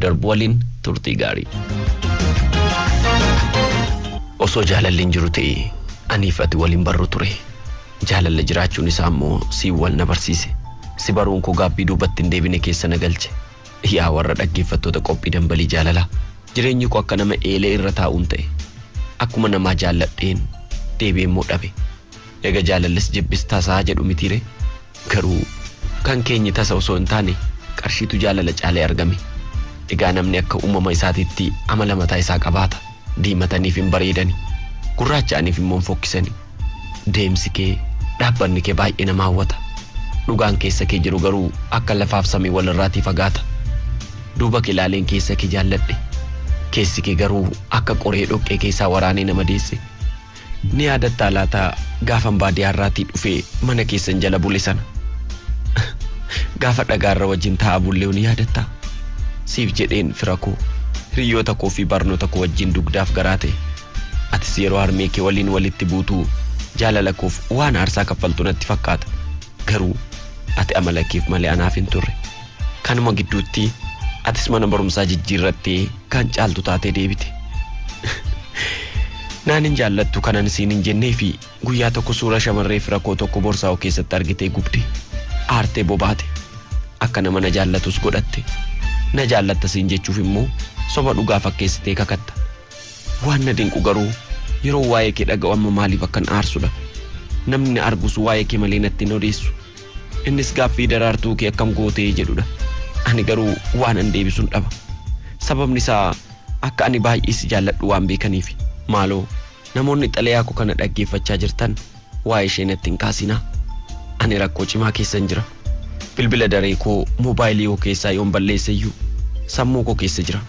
darbu waliin turtii gaarii. Osoo jaalalliin jiru ta'e aniif ati waliin barru ture. Jaalala jiraachuun isaa immoo si wal na barsiise. Si baruun koo gaabbii duubatti hin deebine keessa na galche. Yaa warra dhaggeeffattoota qophii dambalii jaalalaa. Jireenyi koo akka nama eelee irra taa'uun ta'e. Akkuma namaa jaalladheen deebi'ee immoo dhabe. Egaa jaalallis jibbis tasaa jedhu mitiire. Garuu kan keenyi tasa osoo hin taane qarshiitu jaalala caalee argame. Egaa namni akka uumama isaatiitti amala mataa isaa qabaata. Diimataniif hin bareedani. Gurraacha'aniif immoo hin fokkisani. Deemsi kee dhaabbanni kee baay'ee nama hawwata. Dhugaan keessa kee jiru garuu akka lafaaf samii walirraatii fagaata. Duuba kee ilaaleen keessa kee jaalladhe. Keessi kee garuu akka qoree dhoqqee keessaa waraanee nama deesse. Ni yaadatta laata gaafan baadiyyaarraatii dhufee mana keessan jala bule sana. Gaafa dhagaarra wajjin taa'aa bullee ni yaadatta. Siif jedheen fira koo hiriyoota koo fi barnoota koo wajjin dugdaaf garaa ta'e. Atis yeroo harmee kee waliin walitti buutuu jaalala koof waan aarsaa kaffaltu natti fakkaata. Garuu ati amala keef malee anaaf hin turre. Kanuma gidduutti atis mana barumsaa jijjiirrattee kan caaltu taatee deebite. Naan hin jaallattu kanan siin hin jennee fi guyyaa tokko suura shamarree fira koo tokko borsaa keessatti argitee gubde. Aartee bobaate. Akka nama na jaallatus godhatte. Na jaallatta siin jechuuf immoo soba dhugaa fakkeessitee kakatta. Waan na dinqu garuu yeroo waa'ee kee dhaga'u amma maaliif akkan aarsudha. Namni argus waa'ee kee malee natti hin odeessu. Innis gaaffii daraartuu kee akkam gootee jedhudha. Ani garuu waan an deebisuun dhaba. Sababni isaa akka ani baay'ee si jaalladhu waan beekaniif. Maaloo namoonni xalayaa koo kana dhaggeeffachaa jirtan waa'ee ishee natti hin kaasinaa. Ani rakkoo cimaa keessan jira. Bilbila daree koo moobaayilii koo keessaa yoon balleesseyyuu sammuu koo keessa jira.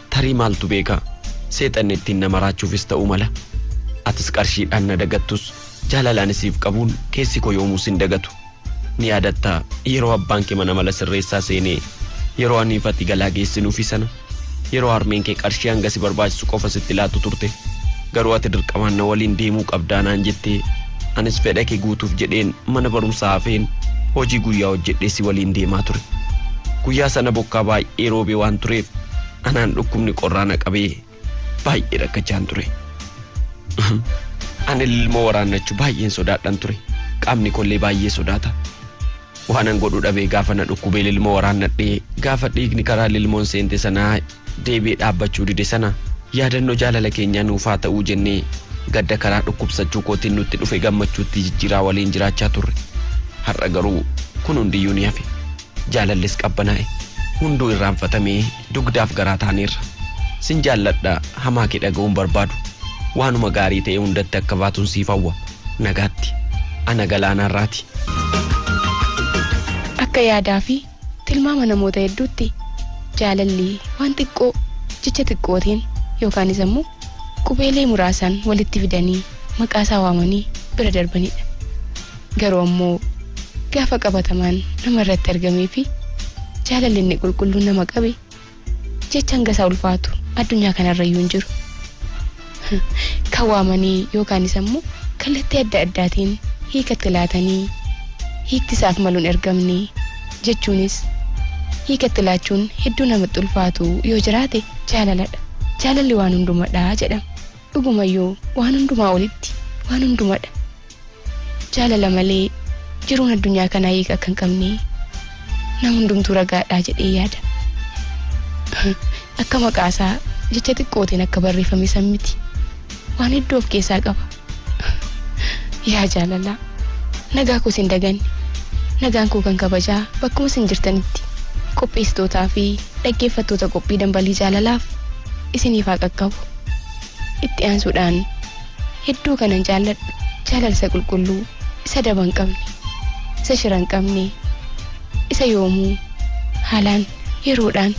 Tarii maaltu beeka seexanni ittiin nama raachuufis ta'uu mala. Atis qarshiidhaan na dagattus jaalalaan siif qabuun keessi koo yoomuus hin dagatu. Ni yaadatta yeroo abbaan kee mana mala sirreessaa seenee yeroo aniif ati galaa geessinuufi sana yeroo harmeen kee qarshii hanga si barbaachisu qofa sitti laatu turte. Garuu ati dirqamaan na waliin deemuu qabdaa naan jettee anis fedha kee guutuuf jedheen mana barumsaa hafeen hojii guyyaa hojjedhee si waliin deemaa ture. Guyyaa sana bokkaa baay'ee roobee waan tureef anaan dhukkubni qorraa na qabee baay'ee rakkachaan ture. Ani ilmoo waraannachuu baay'een sodaadhaan ture. Qaamni kollee baay'ee sodaata. Waanan godhu dhabee gaafa na dhukkubee ilmoo waraannadhee gaafa dhiigni karaa ilmoon seente sanaa deebi'ee dhaabbachuu dide sana yaadannoo jaalala keenyaa nuuf haa ta'uu jennee gadda karaa dhukkubsachuu kootiin nutti dhufe gammachuutti jijjiiraa waliin jiraachaa turre. Har'a garuu kun hundiyyuu ni hafe. Jaalallis qabbanaa'e. Hunduu irraanfatamee dugdaaf garaa taaneerra. Sin jaalladha hamaa kee dhaga'uun barbaadu. Waanuma gaarii ta'e hundatti akka baatuun siif hawwa. Nagaatti. Ana Galaanaarraati. Akka yaadaa fi tilmaama namoota hedduutti jaalalli waan xiqqoo jecha xiqqootiin yookaanis immoo qubeelee muraasaan walitti fidanii maqaa isaa waamanii bira darbanidha. Garuu ammoo gaafa qabatamaan nama irratti argamee fi jaalalli inni qulqulluun nama qabe jecha hanga isaa ulfaatu addunyaa kanarrayyuu hin jiru. Kan waamanii yookaanis immoo kallattii adda addaatiin hiikatti laatanii hiikti isaaf maluun ergamne jechuunis hiikatti laachuun hedduu namatti ulfaatu yoo jiraate jaalaladha. Jaalalli waan hundumadha jedhama. Dhugumayyuu waan hundumaa olitti waan hundumadha. Jaalala malee jiruun addunyaa kanaa hiika akka hin qabne nama hundumtuu ragaadhaa jedhee yaada. Akka maqaasaa jecha xiqqootiin akka barreeffame san miti. Waan hedduu of keessaa qaba. Yaa jaalalaa nagaa koo sin daganne. Nagaan koo kan kabajaa bakkuma sin jirtanitti qopheessitootaa fi dhaggeeffattoota qophii dambalii jaalalaaf isiniif haa qaqqabu. Itti aansuudhaan hedduu kanan jaalladhu jaalala isa qulqulluu isa daba hin qabne isa shira hin qabne isa yoomuu haalaan yeroodhaan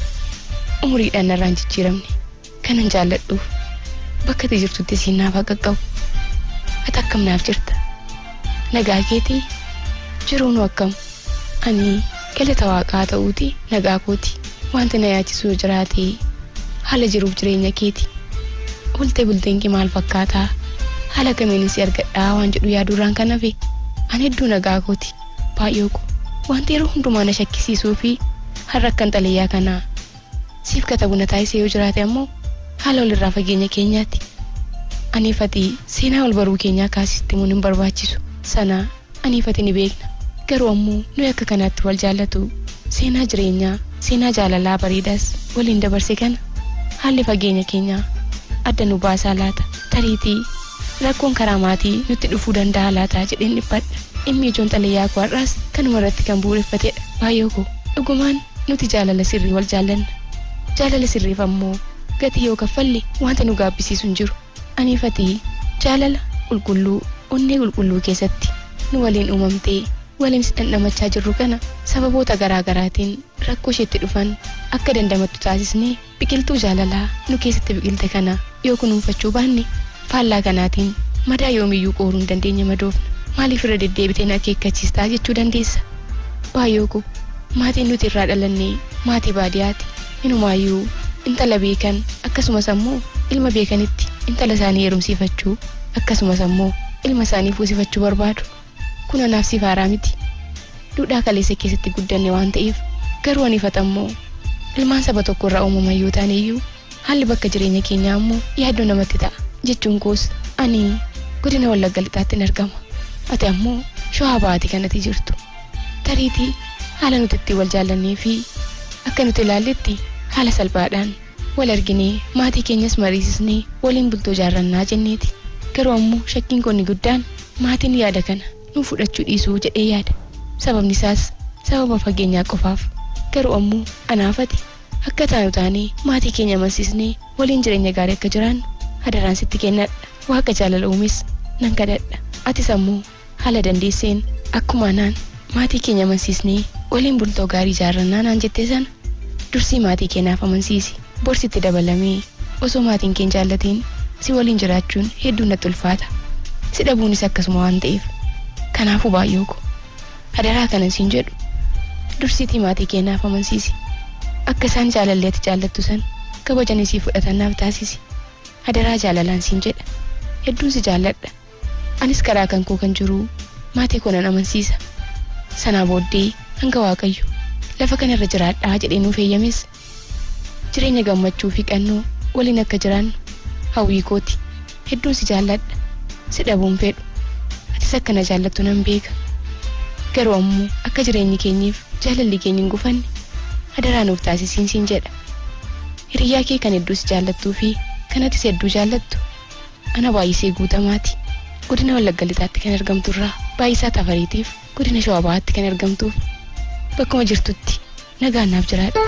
umuriidhaan narraan jijjiiramne kanan jaalladhuuf bakka ati jirtutti isin naaf haa qaqqabu. Ati akkam naaf jirta? Nagaa keetii jiruun akkam? Ani galata waaqaa ta'uuti nagaa kooti. Wanti na yaachisu yoo jiraate haala jiruuf jireenya keeti. Ooltee bulteen kee maal fakkaataa? Haala kamiin si argadhaa waan jedhu yaadurraan kan hafe ani hedduu nagaa kooti. Baay'oo ko wanti yeroo hundumaa na shakkisiisuu fi har'a akkan xalayyaa kanaa siif katabu na taasisee yoo jiraate ammoo haala walirraa fageenya keenyaatti. Aniifati seenaa wal baruu keenyaa kaasisti mun hin barbaachisu. Sana aniifati ni beekna. Garuu ammoo nuyi akka kanaatti wal jaallatu seenaa jireenyaa, seenaa jaalalaa bareedaas waliin dabarse kana haalli fageenya keenyaa adda nu baasaa laata. Tariitii rakkoon karaa maatii nutti dhufuu danda'a laata jedheen dhiphadha. Dhimmi ijoon xalayyaa koo har'aas kanuma irratti kan bu'uureffatedha. Baay'oo koo dhugumaan nuti jaalala sirrii wal jaallanna. Jaalala sirriif ammoo gatii yoo kaffalle wanta nu gaabbisiisu hin jiru. Aniifati jaalala qulqulluu onnee qulqulluu keessatti nu waliin uumamtee waliin dhandhamachaa jirru kana sababoota garaa garaatiin rakkoo isheetti dhufan akka dandamattu taasisnee biqiltuu jaalalaa nu keessatti biqilte kana yoo kunuunfachuu baanne faallaa kanaatiin madaa yoomiyyuu qooruu hin dandeenya madoofna. Maaliif irra deddeebiteen akeekkachiistaa jechuu dandeessa? Baay'oo koo maatiin nuti irraa dhalannee maatii baadiyyaati. Inumaayyuu intala beekan akkasumas ammoo ilma beekanitti intala isaanii heerumsiifachuu akkasumas ammoo ilma isaanii fuusifachuu barbaadu. Kun anaaf siif haaraa miti. Duudhaa kaleessa keessatti guddanne waan ta'eef garuu aniifatammoo ilmaan saba tokko irraa uumaman yoo ta'an iyyuu haalli bakka jireenya keenyaa ammoo yaaddoo namatti ta'a. Jechuun koos ani godina Wallagga Lixaatti argama. Ati ammoo Shawaa Bahaatti kanatti jirtu. Tariitii haala nuti itti wal jaallannee fi akka nuti ilaalletti haala salphaadhaan wal arginee maatii keenyas mariisisnee waliin bultoo jaarrannaa jenneeti. Garuu ammoo shakkiin koonni guddaan maatiin yaada kana nu fudhachuu dhiisuu jedhee yaada. Sababni isaas sababa fageenyaa qofaaf. Garuu ammoo anaafati akka taanu taanee maatii keenya amansiisnee waliin jireenya gaarii akka jiraannu hadaraan sitti kennadha. Waaqa jaalala uumes nan kadhadha. Atis ammoo haala dandeesseen akkuma anaan maatii keenya amansiisnee waliin bultoo gaarii jaarrannaa naan jettee sana dursii maatii keenyaaf amansiisi. Borsitti dabalamee osoo maatiin keenya jaallatiin si waliin jiraachuun hedduu natti ulfaata. Si dhabuunis akkasuma waan ta'eef. Kanaafuu baay'oo koo hadaraa kanan siin jedhu dursiitii maatii keenyaaf amansiisi. Akka isaan jaalalleetti jaallattu san kabajanii si fudhatannaaf taasisi. Hadaraa jaalalaan siin jedha. Hedduun si jaalladha. Anis karaa kan koo kan jiru maatii koo nan amansiisa. Sanaa booddee hanga Waaqayyo lafa kanarra jiraadhaa jedhee nuuf eeyyames jireenya gammachuu fi qannoo waliin akka jiraannu hawwii kooti. Hedduun si jaalladha. Si dhabuun fedhu. Atis akka na jaallattu nan beeka. Garuu ammoo akka jireenyi keenyiif jaalalli keenya hin gufanne hadaraa nuuf taasisiin siin jedha. Hiriyyaa kee kan hedduu si jaallattuu fi kanatis hedduu jaallattu ana baay'isee guutamaati. Godina Wallagga Lixaatti kan argamtu irraa baay'isaa Tafariitiif godina Shawaa Bahaatti kan argamtuuf bakkuma jirtutti nagaan naaf jiraadha.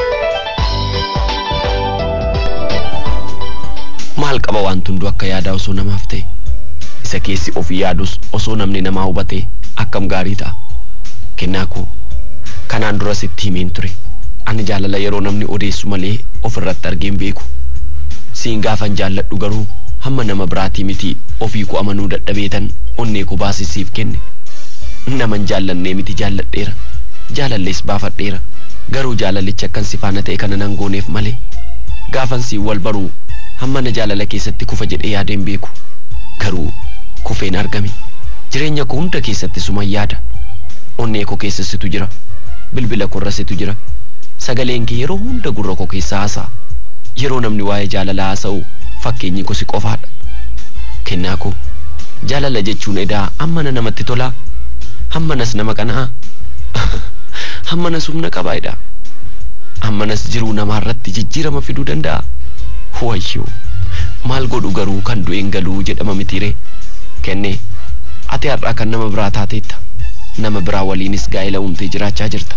Maal qaba waan hunduu akka yaadaa osoo namaaf ta'e isa keessi ofii yaadus osoo namni namaa hubatee akkam gaarii ta'a. Kennaa koo kanaan dura sitti himeen ture. Ani jaalala yeroo namni odeessu malee ofirratti argeen beeku. Siin gaafan jaalladhu garuu hamma nama biraatii miti ofii koo amanuu dadhabeetan onnee koo baasisiif kenne. Naman jaallannee miti jaalladheera. Jaalallees baafadheera. Garuu jaalalicha akkan si faana ta'e kana nan gooneef malee. Gaafan siin wal baruu hamma na jaalala keessatti kufa jedhee yaadeen beeku. Garuu kufeen argame. Jireenya koo hunda keessatti suman yaada. Onnee koo keessasitu jira. Bilbila korrasitu jira. Sagaleen kee yeroo hunda gurra koo keessa haasa'a. Yeroo namni waa'ee jaalalaa haasa'u fakkeenyi koo si qofaadha. Kennaa koo jaalala jechuun edaa hammana namatti tolaa. Hammanas nama qanaa. Hammanas humna qabaa edaa. Hammanas jiruu namaarratti jijjiirama fiduu danda'a. Wayyoo maal godhu garuu kan du'een galuu jedhama mitiiree. Kennee ati har'aa kan nama biraa taateetta. Nama biraa waliinis gaa'ela uumtee jiraachaa jirta.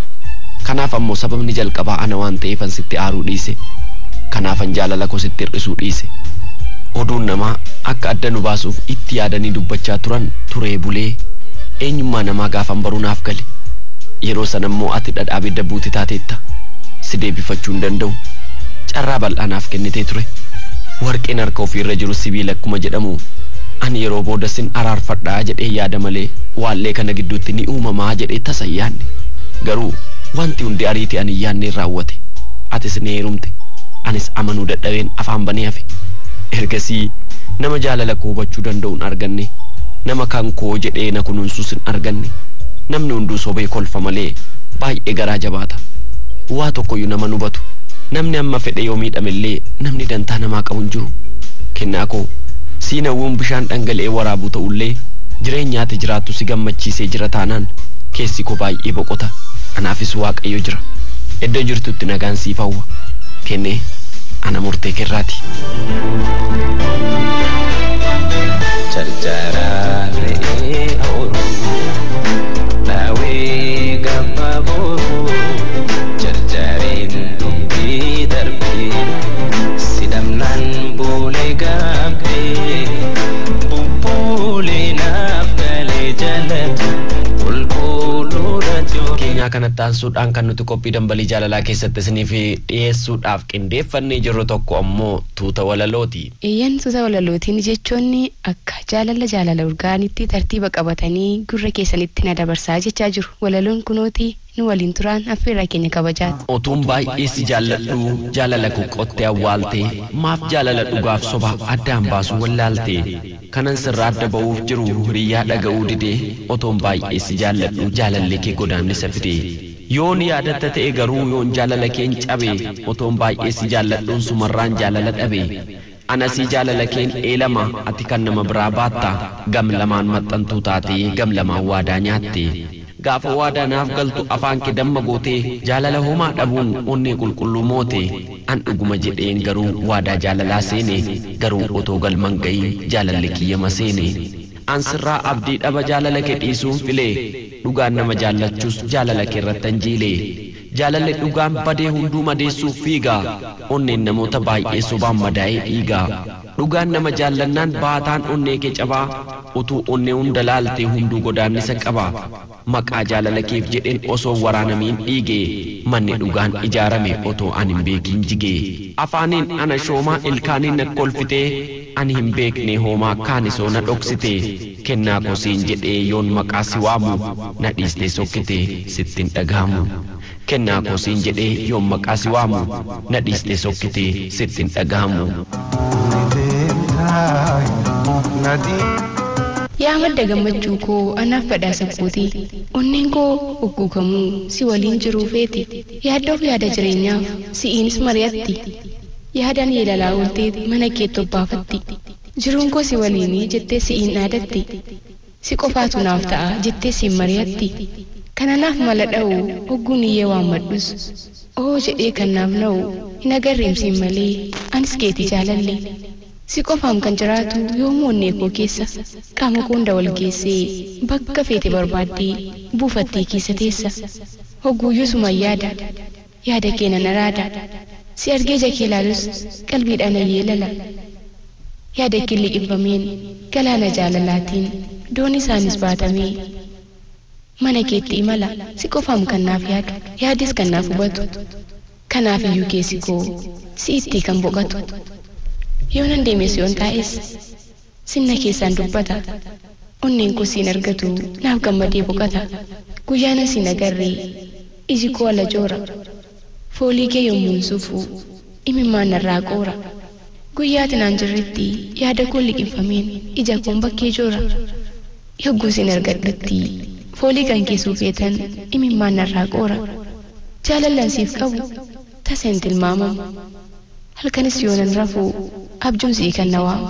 Kanaaf ammoo sababni jalqabaa ana waan ta'eefan sitti aaruu dhiise. Kanaafan jaalala koo sitti hir'isuu dhiise. Oduun namaa akka adda nu baasuuf itti yaadanii dubbachaa turan turee bulee eenyummaa namaa gaafan baruu naaf gale. Yeroo sanammoo ati dhadhaa bidda buuti taateetta. Si deebifachuu hin danda'u. Carraa bal'aa naaf kennitee ture. Warqeen harka ofiirra jiru sibiila akkuma jedhamu ani yeroo booda sin araarfadhaa jedhee yaada malee waallee kana gidduutti ni uumamaa jedhee tasan yaanne. Garuu wanti hundi ariitii ani yaanneen raawwate. Atis ni heerumte. Anis amanuu dadhabeen afaan banee hafe. Ergasii nama jaalala koo hubachuu danda'uun arganne. Nama kan koo jedhee na kunuunsus hin arganne. Namni hunduu sobee kolfa malee baay'ee garaa jabaata. Waa tokkoyyuu nama hubatu. namni amma fedhe yoo miidhamillee namni dantaa namaa qabu hin jiru. Kennaa koo siinawwan bishaan dhangala'ee waraabuu ta'ullee jireenyaati jiraattu si gammachiisee jira taanaan keessi koo baay'ee boqota. Anaafis Waaqayyo jira. Iddoo jirtutti nagaan siif hawwa. Kennee ana murtee kerraati. Charjararee oolu dhaawee gabaaboo charjareen dubbii darbee sidhamnaan boolee gaabbee bubbuulee naaf galee jalatu qulqulluudhaatu. Keenyaa kanatti aansuudhaan kan nuti qophii dambalii jaalalaa keessatti isiniif dhiyeessuudhaaf qindeeffannee jirru tokko ammoo tuuta walalooti. Iyyan tuuta walalootiin jechoonni akka jaalala urgaanitti tartiiba qabatanii gurra keessanitti na dabarsaa jechaa jiru. Walaloon kunooti nu waliin turaan affeerraa keenya kabajaati. Otuun baay'ee si jaalladhu jaalala koo qottee awwaaltee maaf jaalala dhugaaf soba addaan baasu wallaaltee kanan sirraa adda ba'uuf jiru hiriyyaa dhaga'uu didee otuun baay'ee si jaalladhu jaalalli kee godaannisa fidee yoon yaadatta ta'e garuu yoon jaalala keen cabe otuun baay'ee si jaalladhuun sumarraan jaalala dhabe ana si jaalala keen eelama ati kan nama biraa baatta gam lamaan maxxantuu taatee gam lamaan waadaa nyaatte gaafa waadaa naaf galtu afaan kee damma gootee jaalala homaa dhabuun onnee qulqulluu moote an dhuguma jedheen garuu waadaa jaalalaa seene garuu otoo galman ga'iin jaalalli kiyyama seene an sirraa abdii dhaba jaalala kee dhiisuun filee dhugaan nama jaallachuus jaalala kee irrattan jiilee jaalalli dhugaan badee hunduu madeessuuf fiigaa onneen namoota baay'ee sobaan madaa'ee dhiigaa dhugaan nama jaallannaan baataan onnee kee cabaa utuu onnee hunda laaltee hunduu godaannisa qabaa maqaa jaalala keef jedheen osoo waraanamiin dhiigee manni dhugaan ijaarame otoo an hin beekin jigee afaaniin ana shoomaa ilkaaniin na kolfitee ani hin beekne hoomaa kaanisoo na dhoksite kennaa kosiin jedhee yoon maqaa si waamu na dhiistee sokkite sittin dhagaamu kennaa kosiin jedhee yoon maqaa si waamu na dhiistee sokkite sittin dhagaamu. Yaa madda gammachuu koo anaaf badhaasa kooti onneen koo ugguugamuu si waliin jiruu feeti yaaddoof yaada jireenyaaf si'iinis mari'atti yaadaan yeelalaa ooltee mana keetti obbaafatti jiruun koo si waliinii jettee si'iin dhaadatti si qofaatu naaf ta'a jettee siin mari'atti kana naaf mala dha'u hogguun iyyee waammadhus oo jedhee kan naaf na'u hin agarreemsiin malee anis keetii jaalallee si qofaam kan jiraatu yoomuu onnee koo keessa qaama koo hunda wal geessee bakka feete barbaaddee buufattee keessa teessa hogguuyyuu suma yaada kee nan araada si argee jakee ilaalus qalbiidhaan yeelala yaada kee liqimfameen galaana jaalalaatiin doon isaanis baatamee mana keetti imala si qofaam kan naaf yaadu yaadis kan naaf hubatu kanaaf iyyuu keessi koo si itti kan boqatu yoonan deemes yoon taa'es sinna keessaan dubbata onneen koo siin argatu naaf gammadee boqata guyyaana siin agarree iji koo ala joora foolii kee yommuun sufu imimmaan narraa qoora guyyaati naan jirretti yaada koo liqimfameen ija koon bakkee joora yogguu siin argadhutti foolii kan keessuu feetan imimmaan narraa qoora jaalallan siif qabu taseen tilmaamamu halkanis yoonan rafuu abjuun si'i kan na waamu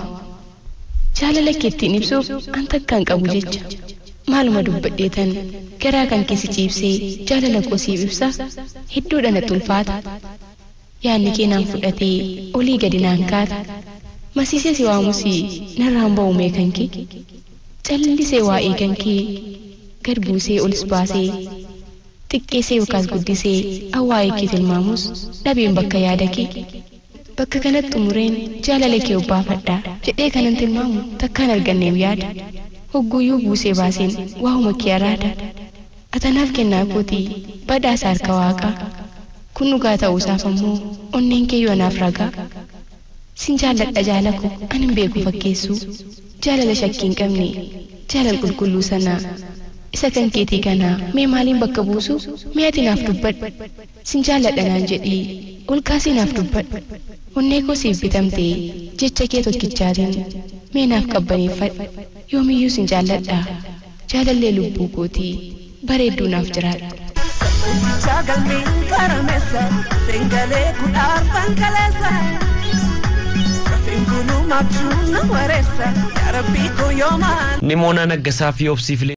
jaalala keettiin ibsuuf an takkaan qabu jecha maaluma dubbadheetan garaa kan keessi ciibsee jaalala koo siif ibsa hedduudha natti ulfaata yaadni kee naan fudhatee olii gadi naan kaata masiisee si waamusii narraan ba'u meekan kee callisee waa'ee kan kee gad buusee olis baasee xiqqeessee yookaas guddisee awwaa'ee kee tilmaamus dhabeen bakka yaada kee bakka kanatti umureen jaalala kee obbaafadhaa jedhee kanan tilmaamu takkaan arganneef yaada hogguuyyuu buusee baaseen waa'uma kee araada atanaaf kennaa kootii badhaasa harka waaqaa kun dhugaa ta'uusaaf ammoo onneen kee yoo naaf ragaa sin jaalladha jaalako an hin beeku fakkeessu jaalala shakkii hin qabne jaalala qulqulluu sanaa isa kan keetii kanaa mee maaliin bakka buusu mee ati naaf dubbadhu sin jaalladha naan jedhii ol kaasii naaf dubbadhu onnee koo siif bitamtee jecha kee tokkichaatiin mee naaf qabbaneeffadhu yoomiyyuu sin jaalladha jaalallee lubbuu kootii bareedduu naaf jiraadhu. Jagal min karamesa, singale kudar pankalesa. Rafingulu mabjuna waresa, ya Rabbi ko yoman. Nimona naggasaa fi obsiif